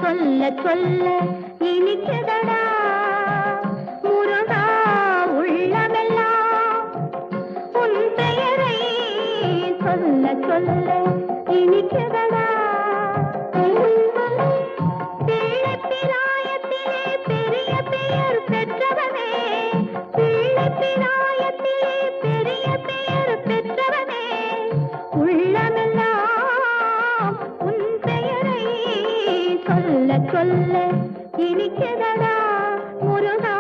சொல்ல சொல்ல இனிக்குதடா முருகா உள்ளமெல்லாம் உன் பெயரை சொல்ல சொல்ல இனிக்குதடா பிள்ளை பிராயத்திலே பெரிய பெயர் பெற்றவனே பிள்ளை பிராயத்திலே பெரிய பெயர் பெற்றவனே உள்ளமெல்லாம் உன் பெயரை சொல்ல சொல்ல இனிக்குதடா முருகா